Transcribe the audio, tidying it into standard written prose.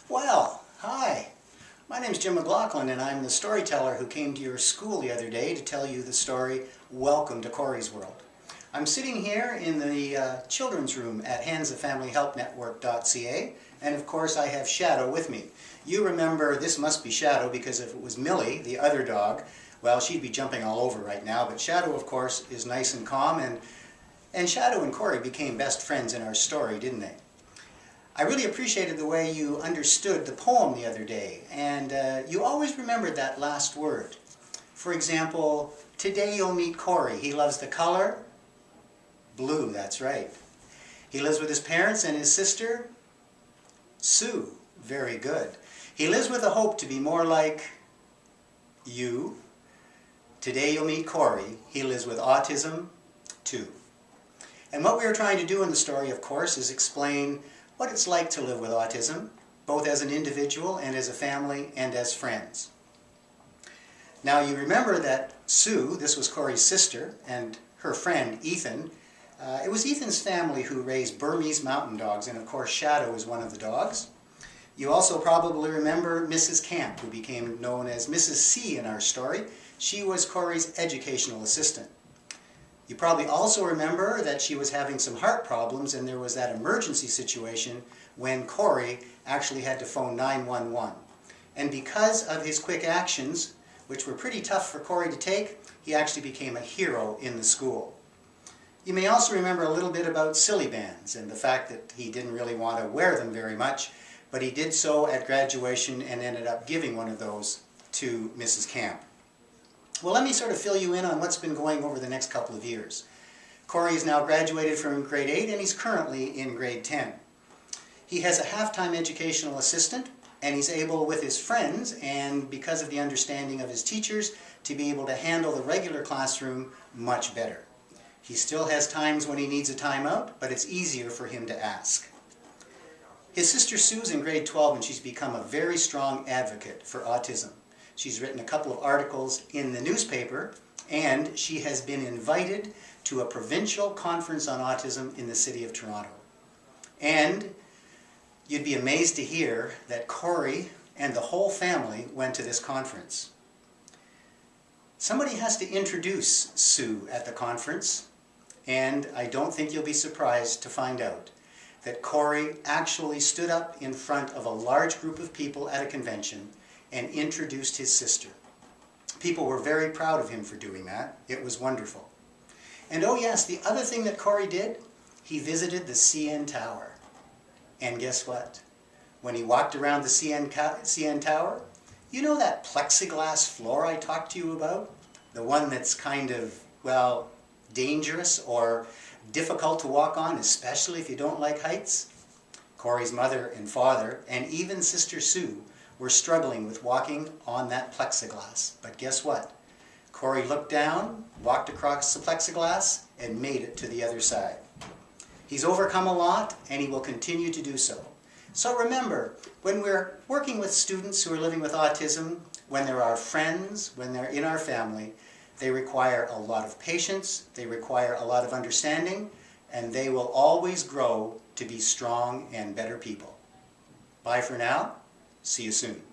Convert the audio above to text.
Well, hi. My name's Jim McLaughlin and I'm the storyteller who came to your school the other day to tell you the story Welcome to Kory's World. I'm sitting here in the children's room at handsofamilyhelpnetwork.ca, and of course I have Shadow with me. You remember this must be Shadow because if it was Millie, the other dog, well, she'd be jumping all over right now, but Shadow of course is nice and calm, and Shadow and Kory became best friends in our story, didn't they? I really appreciated the way you understood the poem the other day, and you always remembered that last word. For example, today you'll meet Kory. He loves the color blue, that's right. He lives with his parents and his sister, Sue. Very good. He lives with a hope to be more like you. Today you'll meet Kory. He lives with autism, too. And what we are trying to do in the story, of course, is explain what it's like to live with autism, both as an individual and as a family and as friends. Now you remember that Sue, this was Kory's sister, and her friend Ethan, it was Ethan's family who raised Burmese mountain dogs, and of course Shadow is one of the dogs. You also probably remember Mrs. Camp, who became known as Mrs. C in our story. She was Kory's educational assistant. You probably also remember that she was having some heart problems, and there was that emergency situation when Kory actually had to phone 911. And because of his quick actions, which were pretty tough for Kory to take, he actually became a hero in the school. You may also remember a little bit about silly bands and the fact that he didn't really want to wear them very much, but he did so at graduation and ended up giving one of those to Mrs. Camp. Well, let me sort of fill you in on what's been going over the next couple of years. Kory is now graduated from grade 8 and he's currently in grade 10. He has a half-time educational assistant, and he's able with his friends and because of the understanding of his teachers to be able to handle the regular classroom much better. He still has times when he needs a timeout, but it's easier for him to ask. His sister Sue's in grade 12 and she's become a very strong advocate for autism. She's written a couple of articles in the newspaper, and she has been invited to a provincial conference on autism in the city of Toronto. And you'd be amazed to hear that Kory and the whole family went to this conference. Somebody has to introduce Sue at the conference, and I don't think you'll be surprised to find out that Kory actually stood up in front of a large group of people at a convention and introduced his sister. People were very proud of him for doing that. It was wonderful. And oh yes, the other thing that Kory did, he visited the CN Tower. And guess what? When he walked around the CN Tower, you know that plexiglass floor I talked to you about? The one that's kind of, well, dangerous or difficult to walk on, especially if you don't like heights? Kory's mother and father, and even Sister Sue, were struggling with walking on that plexiglass. But guess what? Kory looked down, walked across the plexiglass, and made it to the other side. He's overcome a lot, and he will continue to do so. So remember, when we're working with students who are living with autism, when they're our friends, when they're in our family, they require a lot of patience, they require a lot of understanding, and they will always grow to be strong and better people. Bye for now. See you soon.